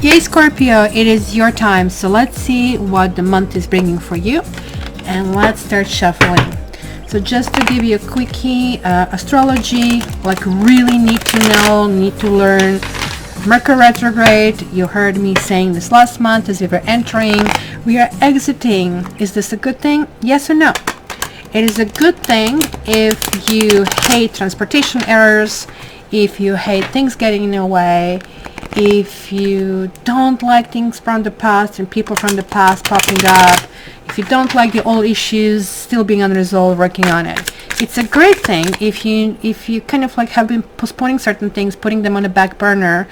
Yay, Scorpio, it is your time. So let's see what the month is bringing for you. And let's start shuffling. So just to give you a quickie, astrology, like really need to know, need to learn. Mercury retrograde, you heard me saying this last month as we were entering. We are exiting. Is this a good thing? Yes or no? It is a good thing if you hate transportation errors, if you hate things getting in your way, if you don't like things from the past and people from the past popping up, if you don't like the old issues still being unresolved, working on it. It's a great thing if you kind of like have been postponing certain things, putting them on the back burner,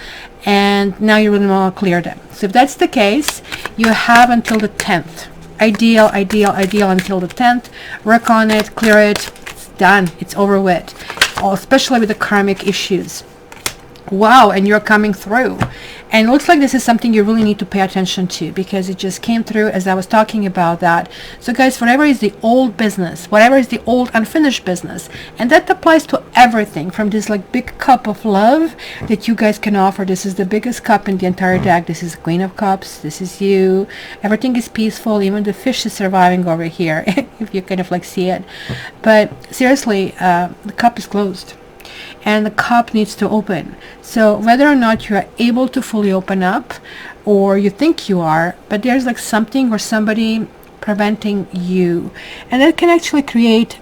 and now you really want to clear them. So if that's the case, you have until the 10th. Ideal until the 10th. Work on it, clear it. It's done. It's over with. Especially with the karmic issues. Wow, and you're coming through. And it looks like this is something you really need to pay attention to, because it just came through as I was talking about that. So guys, whatever is the old business, whatever is the old unfinished business, and that applies to everything from this like big cup of love that you guys can offer. This is the biggest cup in the entire deck. This is Queen of Cups. This is you. Everything is peaceful. Even the fish is surviving over here if you kind of like see it. But seriously, the cup is closed. And the cup needs to open. So whether or not you are able to fully open up, or you think you are, but there's like something or somebody preventing you, and that can actually create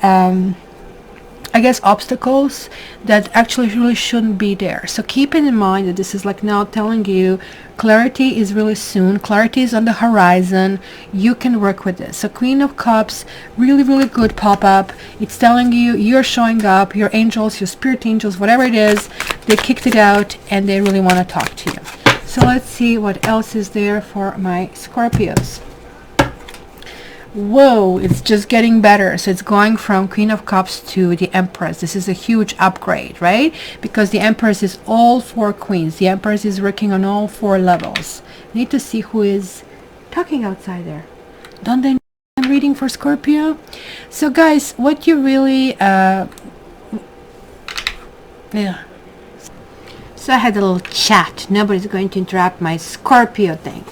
I guess obstacles that actually really shouldn't be there. So keep it in mind that this is like now telling you clarity is really soon. Clarity is on the horizon. You can work with this. So Queen of Cups, really good pop-up. It's telling you you're showing up, your angels, your spirit angels, whatever it is, they kicked it out and they really want to talk to you. So let's see what else is there for my Scorpios. Whoa, it's just getting better. So it's going from Queen of Cups to the Empress. This is a huge upgrade, right? Because the Empress is all four queens. The Empress is working on all four levels. Need to see who is talking outside there. Don't they know I'm reading for Scorpio? So guys, what you really yeah. So I had a little chat. Nobody's going to interrupt my Scorpio thing.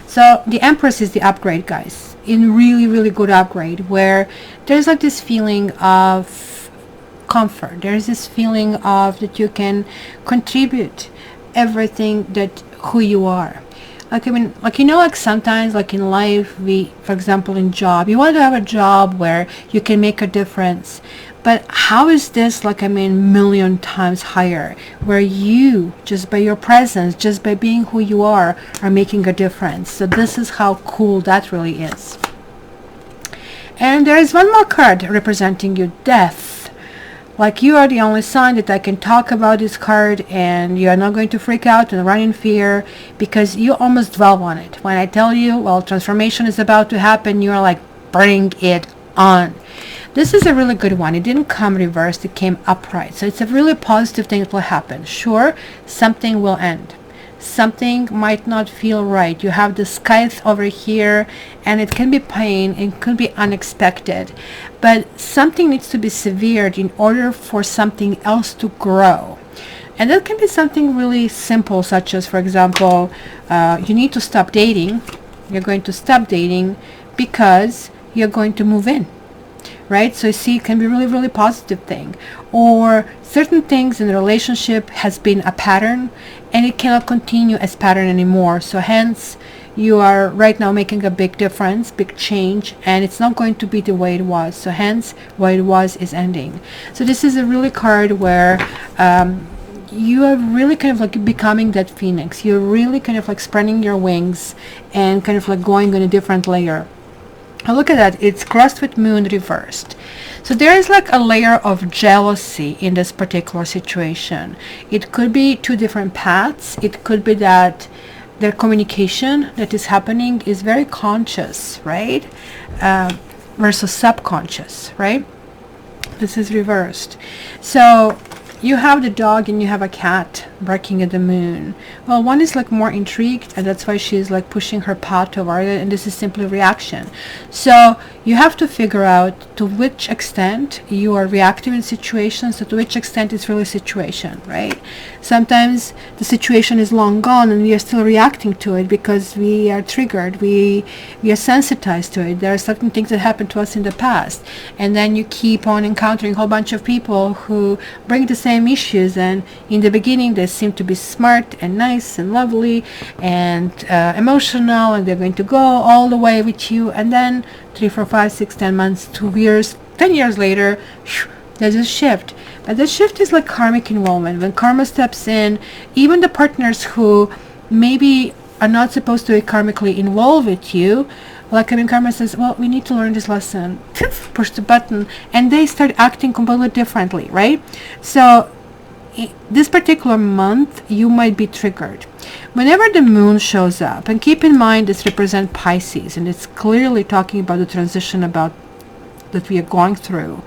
So the Empress is the upgrade, guys. In really good upgrade, where there's like this feeling of comfort. There's this feeling of that you can contribute everything that who you are. Like, I mean, like, you know, like sometimes like in life, we, for example, in job, you want to have a job where you can make a difference. But how is this like, I mean, million times higher, where you, just by your presence, just by being who you are making a difference. So this is how cool that really is. And there is one more card representing you, Death. Like, you are the only sign that I can talk about this card, and you are not going to freak out and run in fear, because you almost dwell on it. When I tell you, well, transformation is about to happen, you are like, bring it on. This is a really good one. It didn't come reversed, it came upright. So it's a really positive thing that will happen. Sure, something will end. Something might not feel right. You have the scythe over here, and it can be pain, it could be unexpected. But something needs to be severed in order for something else to grow. And that can be something really simple, such as, for example, you need to stop dating. You're going to stop dating because you're going to move in. Right? So you see, it can be really positive thing. Or certain things in the relationship has been a pattern and it cannot continue as pattern anymore. So hence you are right now making a big difference, big change, and it's not going to be the way it was. So hence what it was is ending. So this is a really card where you are really kind of like becoming that phoenix. You're really kind of like spreading your wings and kind of like going on a different layer. Look at that, it's crossed with moon reversed. So there is like a layer of jealousy in this particular situation. It could be two different paths. It could be that their communication that is happening is very conscious, right? Versus subconscious, right? This is reversed. So you have the dog and you have a cat. barking at the moon? Well, one is like more intrigued, and that's why she's like pushing her paw toward it, and this is simply reaction. So you have to figure out to which extent you are reactive in situations, to which extent it's really situation, right? Sometimes the situation is long gone and we are still reacting to it because we are triggered, we are sensitized to it. There are certain things that happened to us in the past, and then you keep on encountering a whole bunch of people who bring the same issues, and in the beginning they seem to be smart and nice and lovely and emotional, and they're going to go all the way with you, and then 3, 4, 5, 6, 10 months, 2 years, 10 years later, there's a shift. But the shift is like karmic involvement. When karma steps in, even the partners who maybe are not supposed to be karmically involved with you, like I mean, karma says, well, we need to learn this lesson. Push the button, and they start acting completely differently, right? So this particular month, you might be triggered. Whenever the moon shows up, and keep in mind this represents Pisces, and it's clearly talking about the transition about that we are going through,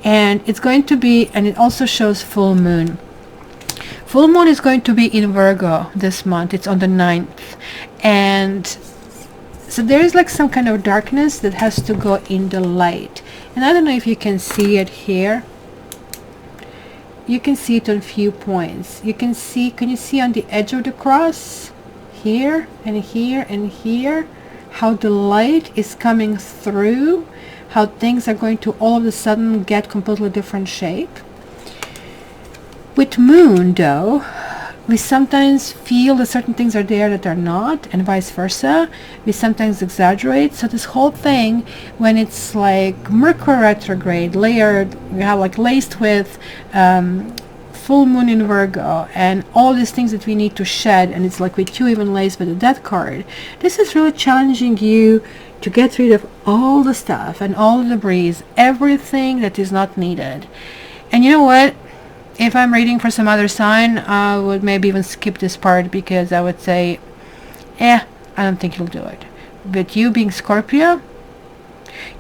and it's going to be, and it also shows full moon. Full moon is going to be in Virgo this month. It's on the 9th, and so there is like some kind of darkness that has to go in the light. And I don't know if you can see it here. You can see it on few points. You can see, can you see on the edge of the cross here and here and here how the light is coming through, how things are going to all of a sudden get completely different shape. With moon though, we sometimes feel that certain things are there that are not, and vice versa. We sometimes exaggerate. So this whole thing, when it's like Mercury retrograde, layered, we have like laced with full moon in Virgo, and all these things that we need to shed, and it's like with you even laced with the death card. This is really challenging you to get rid of all the stuff and all the debris, everything that is not needed. And you know what? If I'm reading for some other sign, I would maybe even skip this part, because I would say, I don't think you'll do it. But you being Scorpio,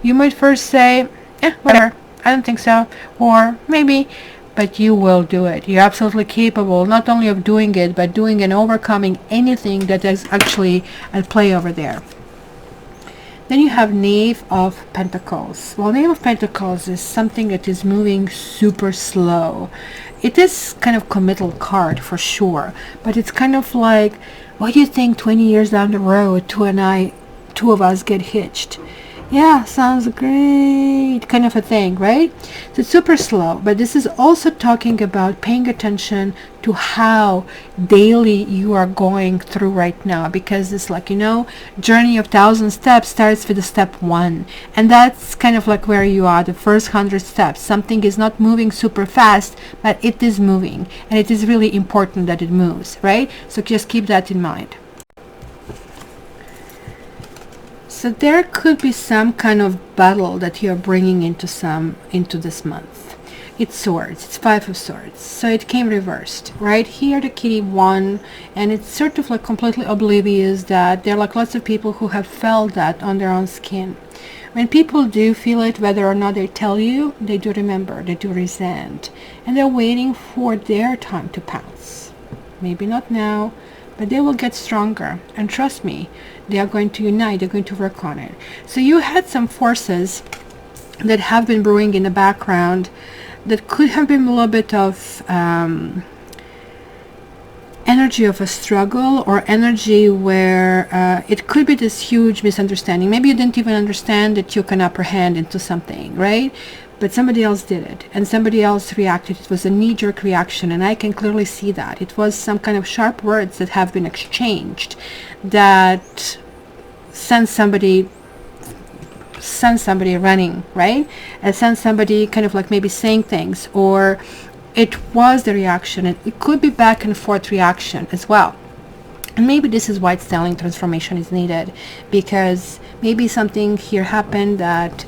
you might first say, whatever, I don't think so, or maybe, but you will do it. You're absolutely capable not only of doing it, but doing and overcoming anything that is actually at play over there. Then you have Knave of Pentacles. Well, Knave of Pentacles is something that is moving super slow. It is kind of committal card for sure, but it's kind of like, what do you think 20 years down the road, two of us get hitched? Yeah, sounds great, kind of a thing, right? So it's super slow, but this is also talking about paying attention to how daily you are going through right now, because it's like, journey of 1,000 steps starts with the step 1, and that's kind of like where you are, the first 100 steps. Something is not moving super fast, but it is moving, and it is really important that it moves, right? So just keep that in mind. So there could be some kind of battle that you're bringing into this month. It's swords. It's 5 of swords. So it came reversed. Right here the kitty won, and it's sort of like completely oblivious that there are like lots of people who have felt that on their own skin. When people do feel it, whether or not they tell you, they do remember, they do resent, and they're waiting for their time to pounce. Maybe not now, but they will get stronger, and trust me, they are going to unite, they're going to work on it. So you had some forces that have been brewing in the background that could have been a little bit of energy of a struggle, or energy where it could be this huge misunderstanding. Maybe you didn't even understand that you can apprehend into something, right? But somebody else did it, and somebody else reacted. It was a knee-jerk reaction, and I can clearly see that. It was some kind of sharp words that have been exchanged that sent somebody running, right? And sent somebody kind of like maybe saying things, or it was the reaction. It could be back and forth reaction as well. And maybe this is why styling transformation is needed, because maybe something here happened that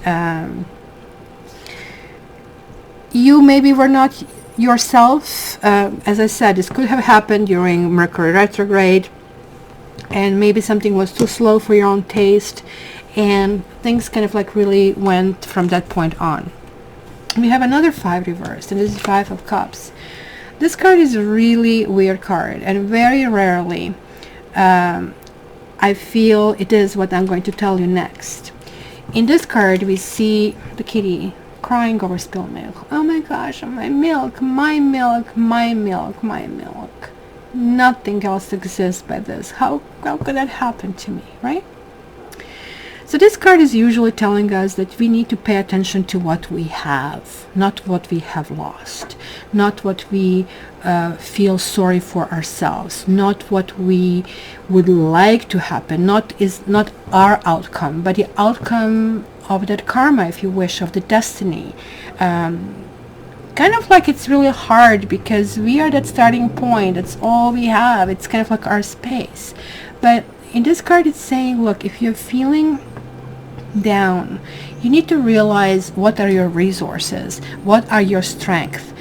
you maybe were not yourself. As I said, this could have happened during Mercury retrograde, and maybe something was too slow for your own taste, and things kind of like really went from that point on. We have another 5 reversed, and this is 5 of Cups. This card is a really weird card, and very rarely I feel it is what I'm going to tell you next. In this card, we see the kitty crying over spilled milk. Oh my gosh, my milk, my milk, my milk, my milk. Nothing else exists but this. How could that happen to me, right? So this card is usually telling us that we need to pay attention to what we have, not what we have lost, not what we feel sorry for ourselves, not what we would like to happen, not our outcome, but the outcome of that karma, if you wish, of the destiny. Kind of like it's really hard because we are that starting point. That's all we have. It's kind of like our space. But in this card, it's saying, look, if you're feeling down, you need to realize what are your resources, what are your strengths,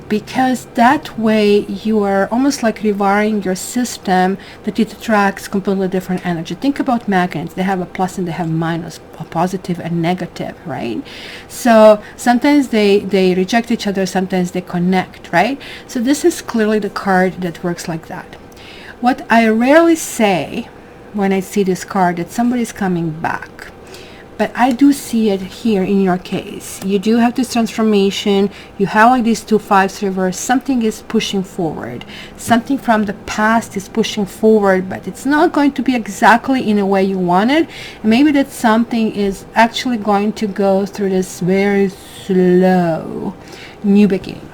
because that way you are almost like rewiring your system that it attracts completely different energy. Think about magnets. They have a plus and they have minus, a positive and negative, right? So sometimes they reject each other, sometimes they connect, right? So this is clearly the card that works like that. What I rarely say when I see this card, that somebody's coming back, but I do see it here in your case. You do have this transformation. You have like these 2 5s reversed. Something is pushing forward. Something from the past is pushing forward, but it's not going to be exactly in a way you wanted. And maybe that something is actually going to go through this very slow new beginning.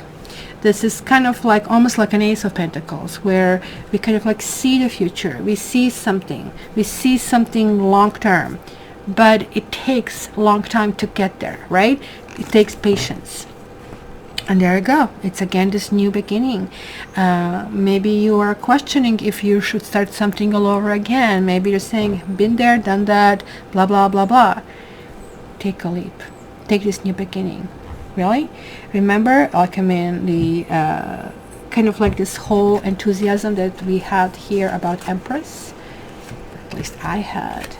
This is kind of like almost like an Ace of Pentacles, where we kind of like see the future. We see something long term. But it takes a long time to get there, right? It takes patience. And there you go. It's again this new beginning. Maybe you are questioning if you should start something all over again. Maybe you're saying, been there, done that, blah, blah, blah, blah. Take a leap. Take this new beginning. Really? Remember, like, I mean, the kind of like this whole enthusiasm that we had here about Empress. At least I had.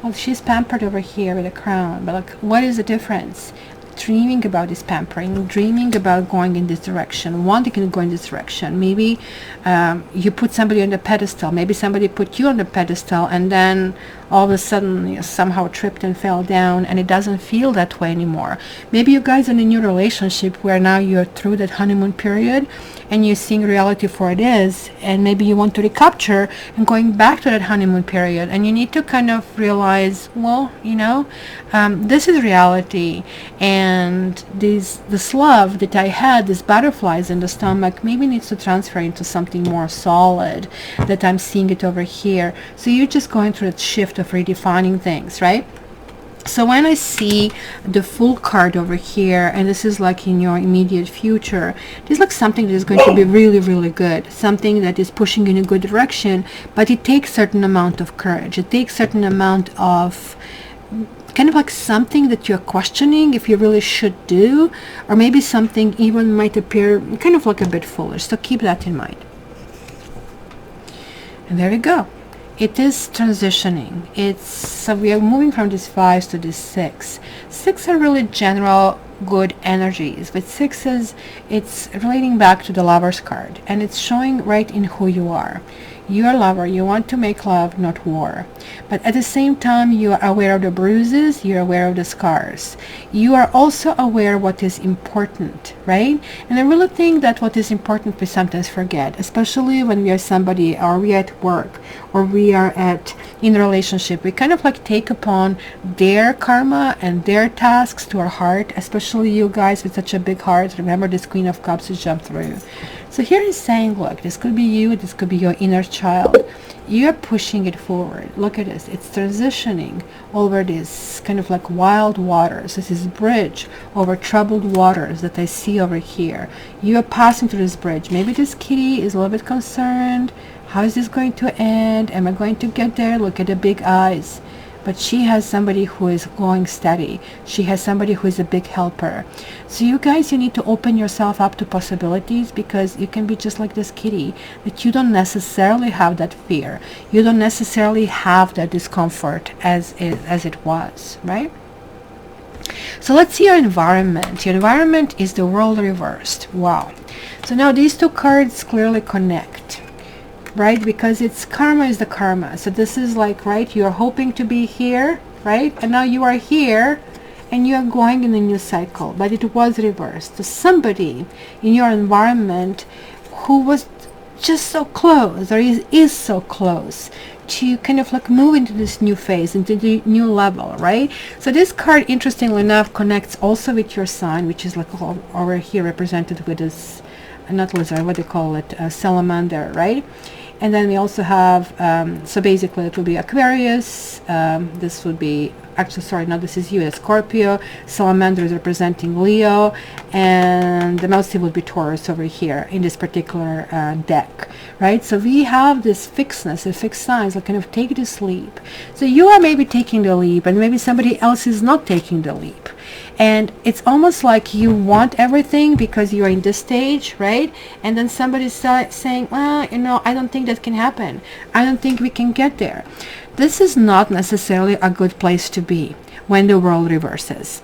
Well, she's pampered over here with a crown, but like, what is the difference? Dreaming about this pampering, dreaming about going in this direction, wanting to go in this direction. Maybe you put somebody on the pedestal. Maybe somebody put you on the pedestal, and then all of a sudden you somehow tripped and fell down, and it doesn't feel that way anymore. Maybe you guys are in a new relationship where now you're through that honeymoon period, and you're seeing reality for it is, and maybe you want to recapture and going back to that honeymoon period, and you need to kind of realize, well, you know, this is reality, and this love that I had, these butterflies in the stomach, maybe needs to transfer into something more solid, that I'm seeing it over here. So you're just going through that shift of redefining things, right? So when I see the full card over here, and this is like in your immediate future, this is like something that is going to be really, really good, something that is pushing you in a good direction, but it takes certain amount of courage. It takes certain amount of kind of like something that you're questioning if you really should do, or maybe something even might appear kind of like a bit foolish. So keep that in mind. And there we go. It is transitioning. So we are moving from these 5s to this 6. 6 are really general good energies. With 6s, it's relating back to the Lover's card, and it's showing right in who you are. You're a lover. You want to make love, not war. But at the same time, you are aware of the bruises. You're aware of the scars. You are also aware what is important, right? And I really think that what is important we sometimes forget, especially when we are somebody, or we are at work, or we are in a relationship. We kind of like take upon their karma and their tasks to our heart, especially you guys with such a big heart. Remember this Queen of Cups to jump through. So here he's saying, look, this could be you, this could be your inner child. You're pushing it forward. Look at this. It's transitioning over this kind of like wild waters. This is bridge over troubled waters that I see over here. You are passing through this bridge. Maybe this kitty is a little bit concerned. How is this going to end? Am I going to get there? Look at the big eyes. But she has somebody who is going steady. She has somebody who is a big helper. So you guys, you need to open yourself up to possibilities, because you can be just like this kitty, that you don't necessarily have that fear. You don't necessarily have that discomfort as it was, right? So let's see your environment. Your environment is the world reversed. Wow. So now these two cards clearly connect, right? Because it's karma is the karma. So this is like, right, you're hoping to be here, right? And now you are here and you are going in a new cycle, but it was reversed. So somebody in your environment who was just so close, or is so close to kind of like move into this new phase, into the new level, right? So this card, interestingly enough, connects also with your sign, which is like over here represented with this, not lizard, what do you call it, salamander, right? And then we also have, so basically it will be Aquarius, this would be, actually, sorry, no, this is you, as Scorpio, salamander is representing Leo, and the mouse would be Taurus over here in this particular deck, right? So we have this fixedness, a fixed signs, like kind of take this leap. So you are maybe taking the leap, and maybe somebody else is not taking the leap. And it's almost like you want everything because you're in this stage, right? And then somebody's saying, well, you know, I don't think that can happen. I don't think we can get there. This is not necessarily a good place to be when the world reverses.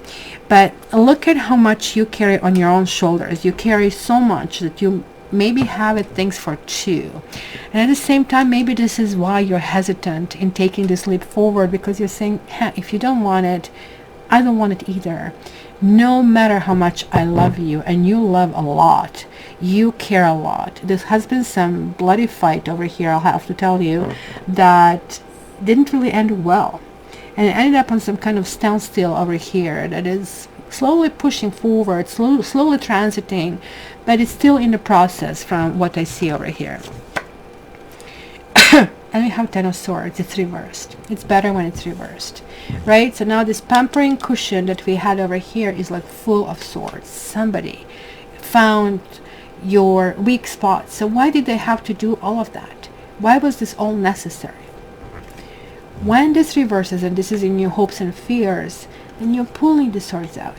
But look at how much you carry on your own shoulders. You carry so much that you maybe have it things for two. And at the same time, maybe this is why you're hesitant in taking this leap forward, because you're saying, if you don't want it, I don't want it either. No matter how much I love you, and you love a lot, you care a lot. There has been some bloody fight over here, I'll have to tell you, that didn't really end well. And it ended up on some kind of standstill over here that is slowly pushing forward, slowly transiting, but it's still in the process from what I see over here. And we have Ten of Swords. It's reversed. It's better when it's reversed, right? So now this pampering cushion that we had over here is like full of swords. Somebody found your weak spot. So why did they have to do all of that? Why was this all necessary? When this reverses, and this is in your hopes and fears, then you're pulling the swords out.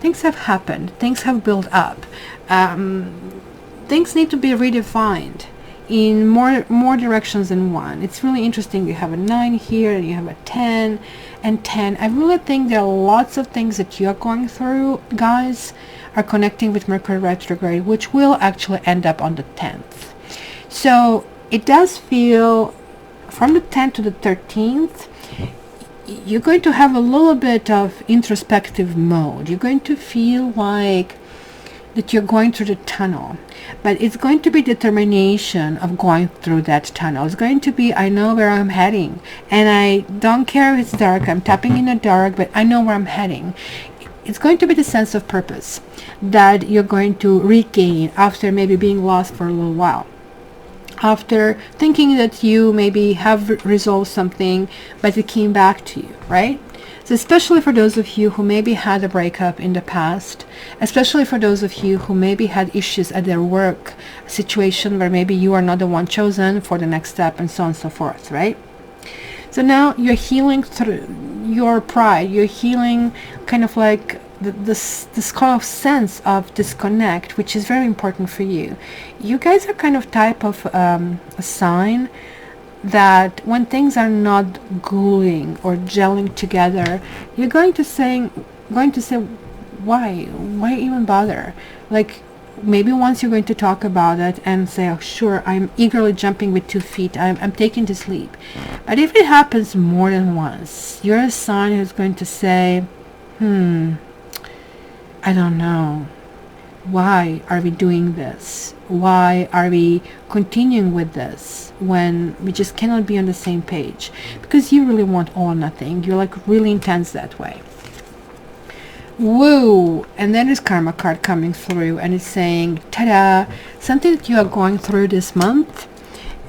Things have happened. Things have built up. Things need to be redefined in more directions than one. It's really interesting. You have a 9 here, and you have a 10 and 10. I really think there are lots of things that you're going through, guys, are connecting with Mercury retrograde, which will actually end up on the 10th. So it does feel from the 10th to the 13th, you're going to have a little bit of introspective mode. You're going to feel like that you're going through the tunnel, but it's going to be determination of going through that tunnel. It's going to be, I know where I'm heading, and I don't care if it's dark. I'm tapping in the dark, but I know where I'm heading. It's going to be the sense of purpose that you're going to regain after maybe being lost for a little while, after thinking that you maybe have resolved something, but it came back to you, right? So especially for those of you who maybe had a breakup in the past, especially for those of you who maybe had issues at their work situation where maybe you are not the one chosen for the next step, and so on and so forth, right? So now you're healing through your pride. You're healing kind of like this kind of sense of disconnect, which is very important for you. You guys are kind of type of a sign that when things are not gluing or gelling together, you're going to say why even bother? Like, maybe once you're going to talk about it and say, oh sure, I'm eagerly jumping with 2 feet, I'm taking this leap. But if it happens more than once, you're a sign who's going to say, I don't know, why are we doing this? Why are we continuing with this when we just cannot be on the same page? Because you really want all or nothing. You're like really intense that way. Woo! And then there's Karma card coming through, and it's saying, ta-da! Something that you are going through this month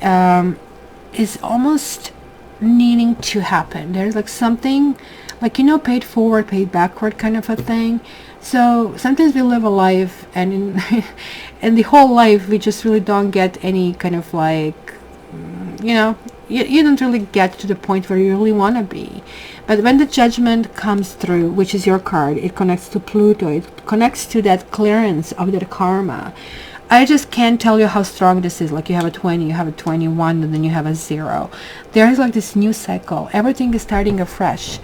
is almost needing to happen. There's like something, like, you know, paid forward, paid backward kind of a thing. So sometimes we live a life, and in the whole life we just really don't get any kind of like, you know, you don't really get to the point where you really want to be. But when the judgment comes through, which is your card, it connects to Pluto, it connects to that clearance of that karma. I just can't tell you how strong this is. Like, you have a 20, you have a 21, and then you have a 0. There is like this new cycle. Everything is starting afresh.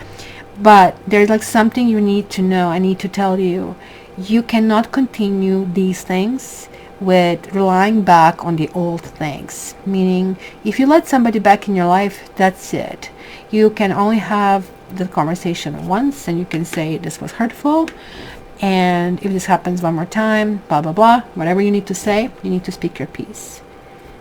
But there's like something you need to know. I need to tell you, you cannot continue these things with relying back on the old things. Meaning, if you let somebody back in your life, that's it. You can only have the conversation once, and you can say this was hurtful, and if this happens one more time, blah blah blah, whatever you need to say, you need to speak your piece,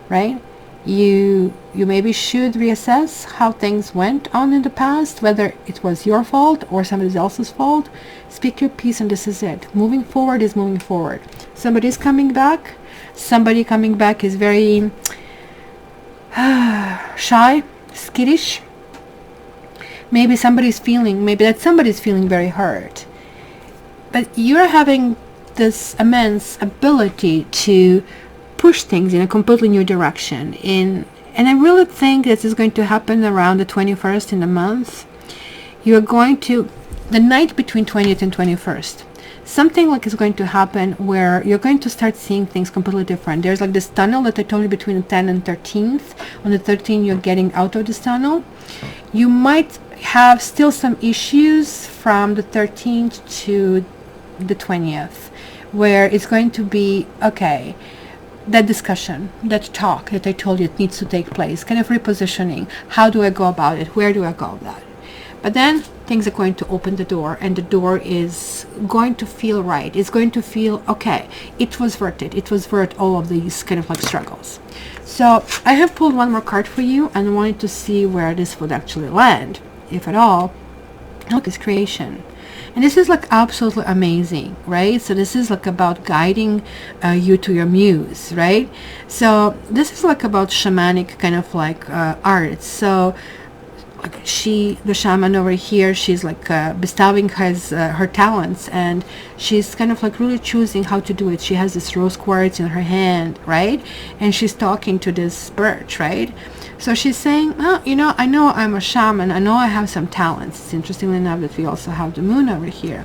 right? You maybe should reassess how things went on in the past, whether it was your fault or somebody else's fault. Speak your piece, and this is it. Moving forward is moving forward. Somebody's coming back. Somebody coming back is very shy, skittish. Maybe somebody's feeling very hurt. But you're having this immense ability to push things in a completely new direction. And I really think this is going to happen around the 21st in the month. You're going to, the night between 20th and 21st, something like is going to happen where you're going to start seeing things completely different. There's like this tunnel that I told you between the 10th and 13th. On the 13th, you're getting out of this tunnel. You might have still some issues from the 13th to the 20th, where it's going to be, okay, that discussion, that talk that I told you it needs to take place, kind of repositioning. How do I go about it? Where do I go about it? But then things are going to open the door, and the door is going to feel right. It's going to feel, okay, it was worth it. It was worth all of these kind of like struggles. So I have pulled one more card for you, and wanted to see where this would actually land, if at all. Look, it's creation. And this is like absolutely amazing, right? So this is like about guiding you to your muse, right? So this is like about shamanic kind of like art. So like the shaman over here, she's like bestowing her talents, and she's kind of like really choosing how to do it. She has this rose quartz in her hand, right? And she's talking to this birch, right? So she's saying, oh, you know, I know I'm a shaman. I know I have some talents. It's interestingly enough that we also have the moon over here.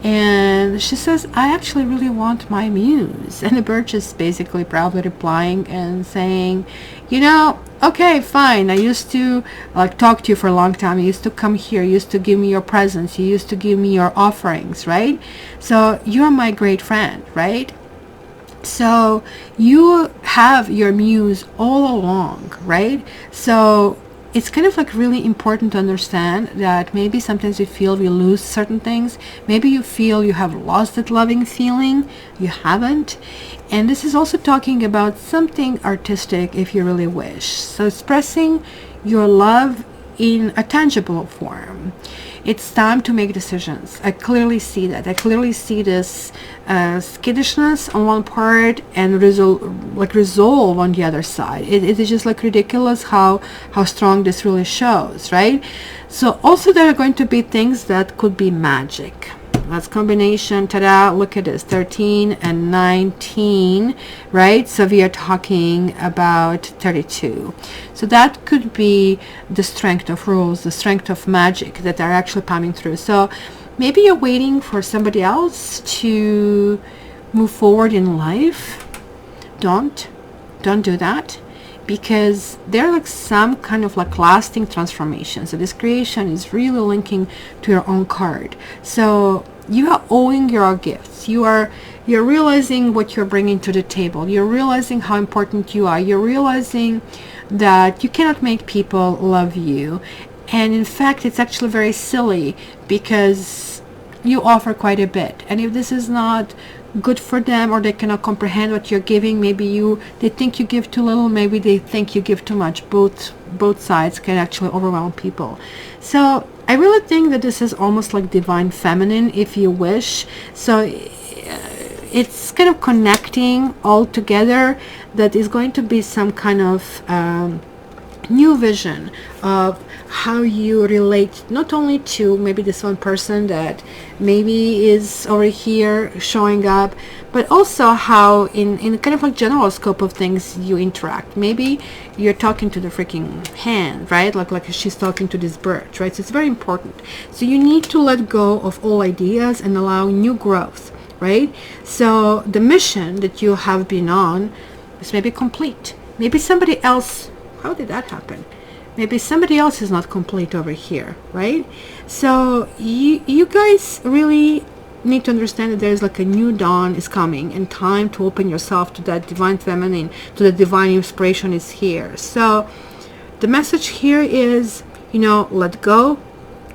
And she says, I actually really want my muse. And the birch is basically probably replying and saying, you know, okay, fine. I used to like talk to you for a long time. You used to come here. You used to give me your presents. You used to give me your offerings, right? So you're my great friend, right? So you have your muse all along, right? So it's kind of like really important to understand that maybe sometimes we feel we lose certain things. Maybe you feel you have lost that loving feeling. You haven't. And this is also talking about something artistic if you really wish. So expressing your love in a tangible form. It's time to make decisions. I clearly see that. I clearly see this skittishness on one part and resolve on the other side. It is just like ridiculous how strong this really shows, right? So also there are going to be things that could be magic. That's combination. Ta-da! Look at this, 13 and 19, right? So we are talking about 32. So that could be the strength of rules, the strength of magic that are actually coming through. So maybe you're waiting for somebody else to move forward in life. Don't do that, because they're like some kind of like lasting transformation. So this creation is really linking to your own card. So you are owing your gifts. You're realizing what you're bringing to the table. You're realizing how important you are. You're realizing that you cannot make people love you. And in fact, it's actually very silly, because you offer quite a bit. And if this is not good for them, or they cannot comprehend what you're giving, maybe they think you give too little, maybe they think you give too much. Both sides can actually overwhelm people. So I really think that this is almost like divine feminine, if you wish. So it's kind of connecting all together. That is going to be some kind of new vision of how you relate, not only to maybe this one person that maybe is over here showing up, but also how in kind of like general scope of things you interact. Maybe you're talking to the freaking hand, right? Like she's talking to this birch, right? So it's very important. So you need to let go of all ideas and allow new growth, right? So the mission that you have been on is maybe complete. Maybe somebody else, how did that happen? Maybe somebody else is not complete over here, right? So you guys really need to understand that there's like a new dawn is coming, and time to open yourself to that divine feminine, to the divine inspiration is here. So the message here is, you know, let go.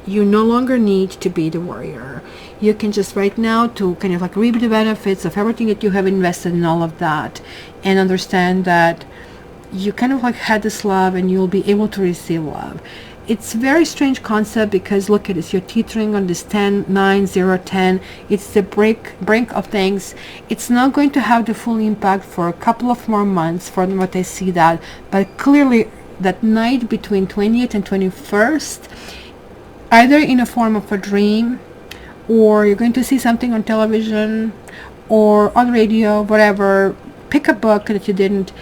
You no longer need to be the warrior. You can just right now to kind of like reap the benefits of everything that you have invested in all of that, and understand that you kind of like had this love and you'll be able to receive love. It's a very strange concept because look at this, you're teetering on this 10, 9, 0, 10. It's the brink of things. It's not going to have the full impact for a couple of more months for what I see that, but clearly that night between 20th and 21st, either in a form of a dream, or you're going to see something on television or on radio, whatever, pick a book that you didn't,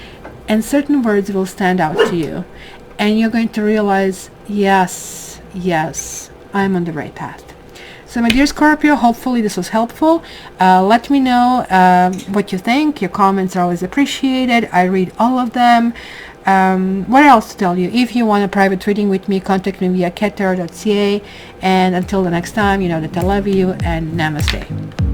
and certain words will stand out to you. And you're going to realize, yes, I'm on the right path. So my dear Scorpio, hopefully this was helpful. Let me know what you think. Your comments are always appreciated. I read all of them. What else to tell you? If you want a private reading with me, contact me via tarot.ca. And until the next time, you know that I love you, and namaste.